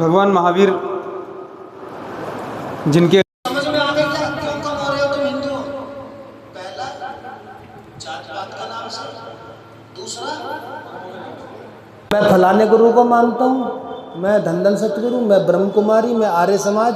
भगवान महावीर जिनके समझ में आ गया क्या क्यों कम हो रहे हो तुम हिंदू? पहला जात पात का नाम से, दूसरा मैं फलाने गुरु को मानता हूँ, मैं धन सतगुरु, मैं ब्रह्म कुमारी, मैं आर्य समाज।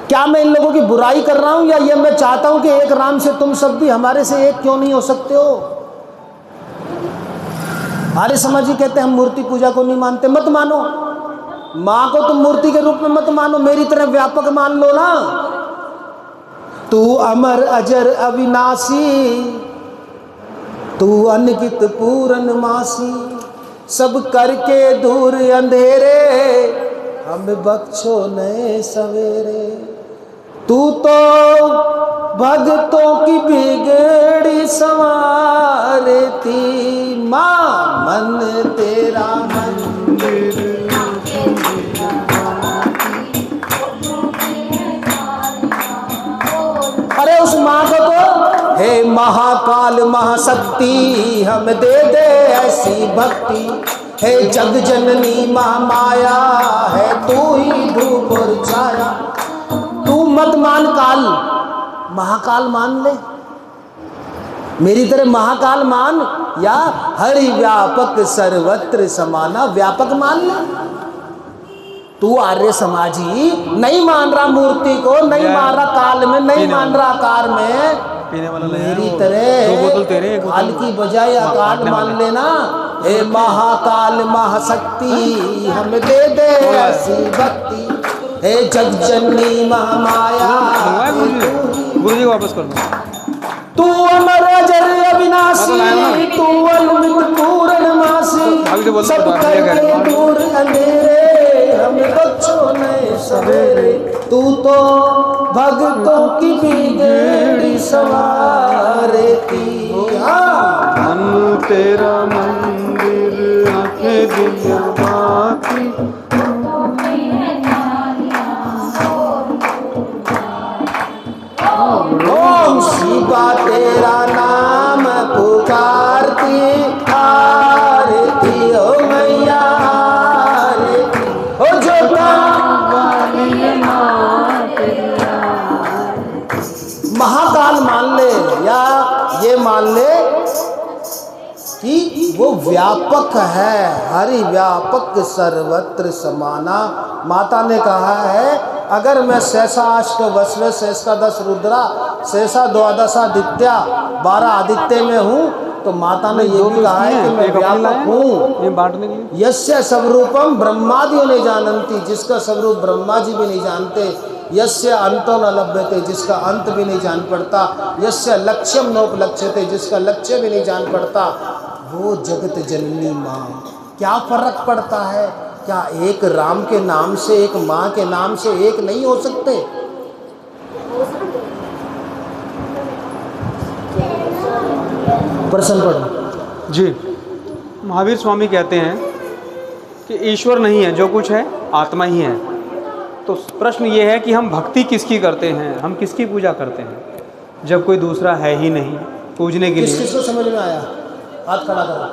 क्या मैं इन लोगों की बुराई कर रहा हूं या ये मैं चाहता हूं कि एक राम से तुम सब भी हमारे से एक क्यों नहीं हो सकते हो? आर्य समाजी कहते हैं हम मूर्ति पूजा को नहीं मानते। मत मानो, मां को तुम मूर्ति के रूप में मत मानो, मेरी तरह व्यापक मान लो ना। तू अमर अजर अविनाशी, तू अनगित पूरन मासी, सब करके दूर अंधेरे, हमें बख्शो नए सवेरे। तू तो भक्तों की बिगड़ी संवारती, मां मन तेरा मंदिर। अरे उस माँ को तो हे महाकाल महाशक्ति हम दे दे ऐसी भक्ति, हे जग जननी महामाया है तू ही धूप और छाया। तू मत मान काल, महाकाल मान ले, मेरी तरह महाकाल मान, या हरि व्यापक सर्वत्र समाना व्यापक मान ले। तू आर्य समाजी नहीं मान रहा मूर्ति को, नहीं मान रहा काल में, नहीं मान रहा आकार में, मेरी तरह काल की बजाय आकार मान लेना। हे महाकाल महाशक्ति हम दे दे ऐसी भक्ति, हे जग जननी महामाया गुरु जी को वापस कर दो। तू अमर अजर अविनाशी, तू अनंत पूर्ण मासी, सब करके दूर अंधेरे, हमें बख्शो नए सवेरे। तू तो भक्तों की बिगड़ी संवारती, मन तेरा मंदिर आंखें दुनिया बाकी। ओम शिवा तेरा नाम पुकारती, आरती हो मैया आरती, हो जोता महाकाल मान ले, या ये मान ले कि वो व्यापक है, हरि व्यापक सर्वत्र समाना। माता ने कहा है अगर मैं सहसा अष्ट वस्व शेष का 10 रुद्रा शेषा द्वादशादित्या 12 आदित्य में हूँ, तो माता ने ये भी कहा है कि मैं व्यापक हूँ। यस्य स्वरूपम ब्रह्मादियों ने जानती, जिसका स्वरूप ब्रह्मा जी भी नहीं जानते। यस्य अंतो न लभ्यते, जिसका अंत भी नहीं जान पड़ता। यस्य लक्ष्यम नोपलक्ष्यते, जिसका लक्ष्य भी नहीं जान पड़ता। वो जगत जननी माँ। क्या फर्क पड़ता है? क्या एक राम के नाम से, एक माँ के नाम से एक नहीं हो सकते? प्रश्न पढ़ो जी। महावीर स्वामी कहते हैं कि ईश्वर नहीं है, जो कुछ है आत्मा ही है। तो प्रश्न ये है कि हम भक्ति किसकी करते हैं, हम किसकी पूजा करते हैं, जब कोई दूसरा है ही नहीं पूजने के लिए। किसको समझ में आया? हाथ खड़ा करो।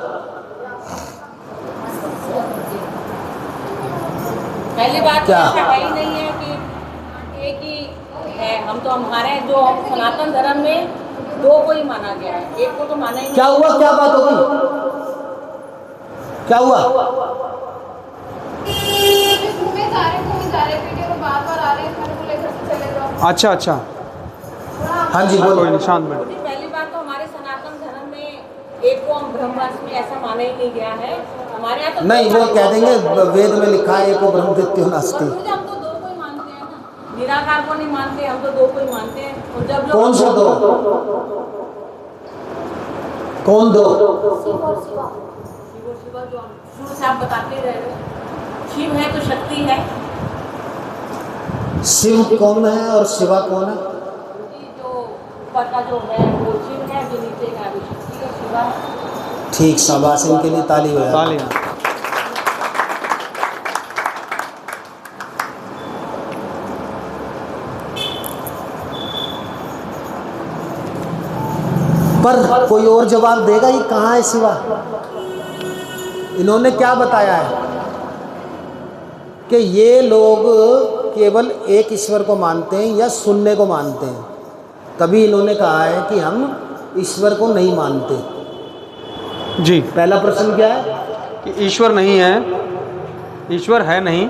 पहली बात क्या? तो है ही नहीं है कि एक ही है। हम तो हमारे जो सनातन धर्म में 2 को ही माना गया है, एक को तो माना ही नहीं। क्या हुआ? क्या बात हो गई? क्या हुआ? अच्छा अच्छा, हाँ जी बोलो। कोई निशान में। पहली बात तो हमारे सनातन धर्म में एक को हम ब्रह्मास्मि ऐसा माना ही नहीं गया है। हमारे यहाँ तो नहीं, वो कह देंगे वेद में लिखा है एको ब्रह्म द्वितीयो नास्ति। हम तो 2 को ही मानते हैं ना, निराकार को नहीं मानते, हम तो 2 को ही मानते हैं। और जब लोग कौन सा 2? कौन 2? शिव और शिवा, जो हम शुरू से आप बताते ही रहे हो। शिव है तो शक्ति है। शिव कौन है और शिवा कौन है? जो ऊपर का जो है वो शिव है, जो नीचे का वो शक्ति है, शिवा है। ठीक, शाबाश, इनके लिए ताली हो जाए। तालियां। पर कोई और जवाब देगा? ये कहाँ है शिवा? इन्होंने क्या बताया है? कि ये लोग केवल एक ईश्वर को मानते हैं या शून्य को मानते हैं। तभी इन्होंने कहा है कि हम ईश्वर को नहीं मानते। जी, पहला प्रश्न क्या है? कि ईश्वर नहीं है, ईश्वर है नहीं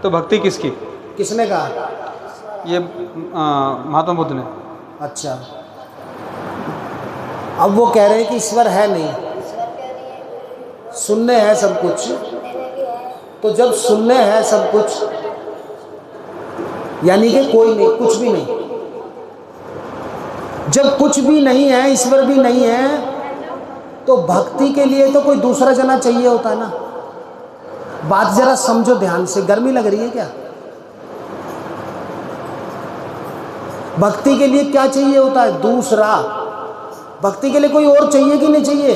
तो भक्ति किसकी? किसने कहा? ये महात्मा बुद्ध ने। अच्छा, अब वो कह रहे हैं कि ईश्वर है नहीं, शून्य है सब कुछ। तो जब शून्य है सब कुछ यानी कि कोई नहीं, कुछ भी नहीं। जब कुछ भी नहीं है, ईश्वर भी नहीं है, तो भक्ति के लिए तो कोई दूसरा जना चाहिए होता है ना। बात जरा समझो ध्यान से। गर्मी लग रही है क्या? भक्ति के लिए क्या चाहिए होता है? दूसरा। भक्ति के लिए कोई और चाहिए कि नहीं चाहिए?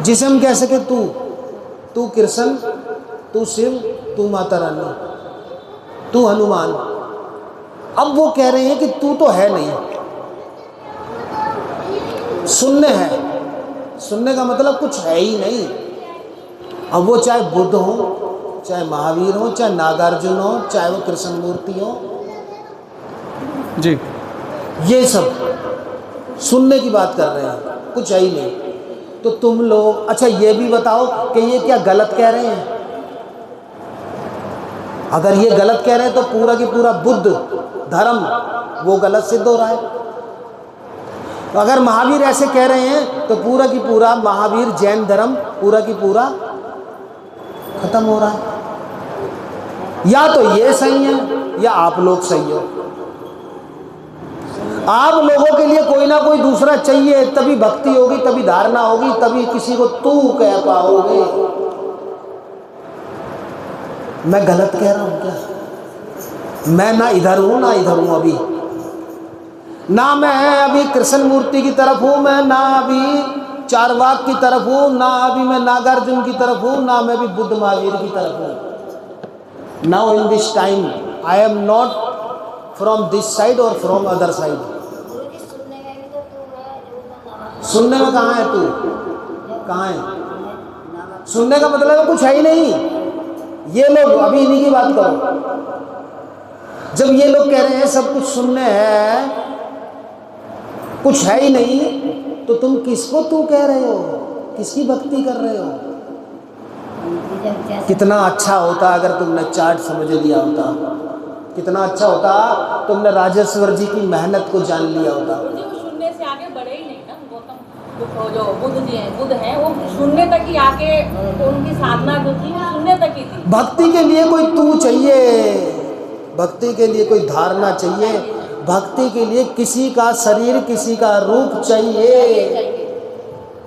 जिसे हम कह सके तू कृष्ण, तू शिव, तू माता रानी, तू हनुमान। अब वो कह रहे हैं कि तू तो है नहीं, शून्य है। शून्य का मतलब कुछ है ही नहीं। अब वो चाहे बुद्ध हो, चाहे महावीर हो, चाहे नागार्जुन हो, चाहे वो कृष्ण मूर्ति हो, जी, ये सब शून्य की बात कर रहे हैं, कुछ है ही नहीं। तो तुम लोग अच्छा ये भी बताओ कि ये क्या गलत कह रहे हैं? अगर ये गलत कह रहे हैं तो पूरा की पूरा बुद्ध धर्म वो गलत सिद्ध हो रहा है। अगर महावीर ऐसे कह रहे हैं तो पूरा की पूरा महावीर जैन धर्म पूरा की पूरा खत्म हो रहा है। या तो ये सही है या आप लोग सही हो। आप लोगों के लिए कोई ना कोई दूसरा चाहिए, तभी भक्ति होगी, तभी धारणा होगी, तभी किसी को तू कह पाओगे। मैं गलत कह रहा हूं क्या? मैं ना इधर हूं ना इधर हूं। अभी ना मैं अभी कृष्ण मूर्ति की तरफ हूं, मैं ना अभी चारवाक की तरफ हूं, ना अभी मैं नागार्जुन की तरफ हूं, ना मैं भी बुद्ध महावीर की तरफ हूं। Now in this time I am not from this side और फ्रॉम अदर साइड। सुनने में कहाँ है तू? कहाँ है? सुनने का मतलब है कुछ है ही नहीं। ये लोग अभी इन्हीं की बात करो। जब ये लोग कह रहे हैं सब कुछ शून्य है, कुछ है ही नहीं, तो तुम किसको तू कह रहे हो? किसकी भक्ति कर रहे हो? कितना अच्छा होता अगर तुमने चार्ट समझ लिया होता। कितना अच्छा होता तुमने राजेश्वर जी की मेहनत को जान लिया होता। शून्य से आगे बढ़े ही नहीं ना गौतम। जो बुद्ध हैं वो शून्य तक ही आके, उनकी साधना जो थी शून्य तक ही थी। भक्ति के लिए कोई तू चाहिए, भक्ति के लिए कोई धारणा चाहिए, भक्ति के लिए किसी का शरीर, किसी का रूप चाहिए।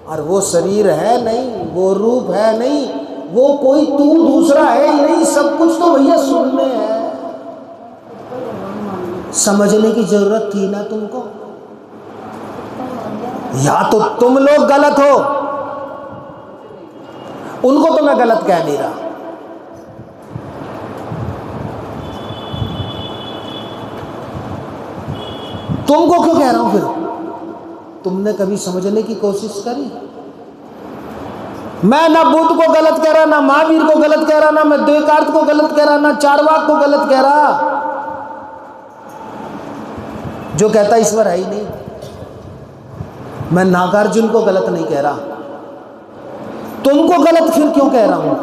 और वो शरीर है नहीं, वो रूप है नहीं, वो कोई तू दूसरा है ही नहीं। सब कुछ तो भैया शून्य है। समझने की जरूरत थी ना तुमको। या तो तुम लोग गलत हो, उनको तो मैं गलत कह नहीं रहा। तुमको क्यों कह रहा हूं? फिर तुमने कभी समझने की कोशिश करी? मैं ना बुद्ध को गलत कह रहा, ना महावीर को गलत कह रहा, ना मैं द्वैतार्थ को गलत कह रहा, ना चारवाक को गलत कह रहा। जो कहता ईश्वर है ही नहीं। मैं नागार्जुन को गलत नहीं कह रहा। तुमको गलत फिर क्यों कह रहा हूं?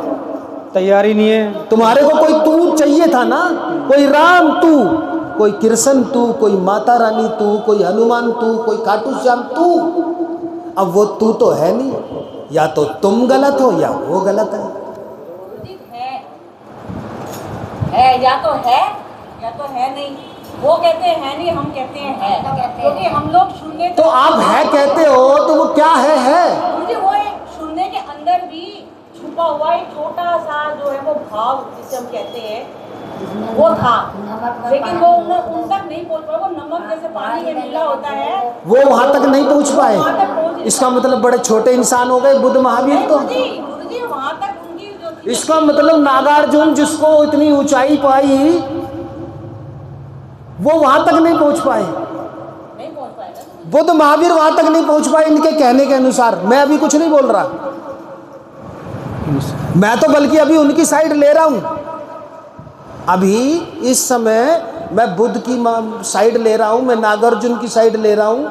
तैयारी नहीं है। तुम्हारे को कोई तू चाहिए था ना, कोई राम तू, कोई कृष्ण तू, कोई माता रानी तू, कोई हनुमान तू, कोई खाटू श्याम तू। अब वो तू तो है नहीं। या तो तुम गलत हो या वो गलत है। या तो है नहीं। वो कहते हैं नहीं, हम कहते हैं है, क्योंकि हम लोग शून्य। तो आप है कहते हो तो वो क्या है? मुझे वो एक शून्य के अंदर भी छुपा हुआ एक छोटा सा जो है वो भाव जिसे हम कहते हैं वो था, लेकिन वो उन तक नहीं पहुंच पाया। वो नमक जैसे पानी में मिला होता है, वो वहां तक नहीं पहुंच पाए। इसका मतलब बड़े छोटे इंसान हो गए बुद्ध महावीर तो। वहां तक उनकी जो थी। इसका मतलब नागार्जुन जिसको इतनी ऊंचाई पाई वो वहां तक नहीं पहुंच पाए। बुद्ध महावीर वहां तक नहीं पहुंच पाए इनके कहने के अनुसार। मैं अभी कुछ नहीं बोल रहा, मैं तो बल्कि अभी उनकी साइड ले रहा हूं। अभी इस समय मैं बुद्ध की साइड ले रहा हूँ, मैं नागार्जुन की साइड ले रहा हूँ,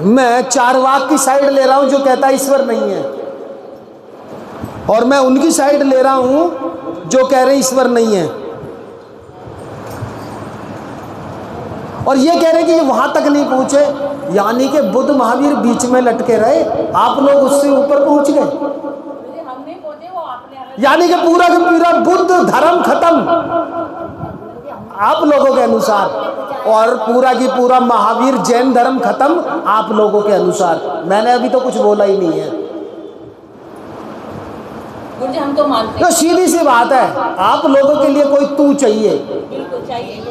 मैं चारवाक की साइड ले रहा हूँ जो कहता है ईश्वर नहीं है, और मैं उनकी साइड ले रहा हूँ जो कह रहे हैं ईश्वर नहीं है, और ये कह रहे हैं कि ये वहां तक नहीं पहुंचे, यानी कि बुद्ध महावीर बीच में लटके रहे, आप लोग उससे ऊपर पहुंच गए, हम नहीं पहुंचे, वो आपने यानी कि पूरा का पूरा बुद्ध धर्म खत्म आप लोगों के अनुसार, और पूरा की पूरा महावीर जैन धर्म खत्म आप लोगों के अनुसार। मैंने अभी तो कुछ बोला ही नहीं है। गुरुजी हम तो मानते तो हैं, सीधी सी बात है, आप लोगों के लिए कोई तू चाहिए, बिल्कुल चाहिए,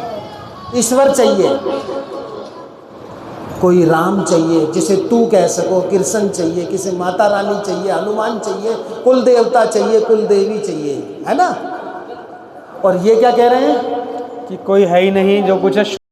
ईश्वर चाहिए, कोई राम चाहिए जिसे तू कह सको, कृष्ण चाहिए, किसी माता रानी चाहिए, हनुमान चाहिए, कुल देवता चाहिए, कुल देवी चाहिए, है ना। और ये क्या कह रहे हैं कि कोई है ही नहीं, जो कुछ है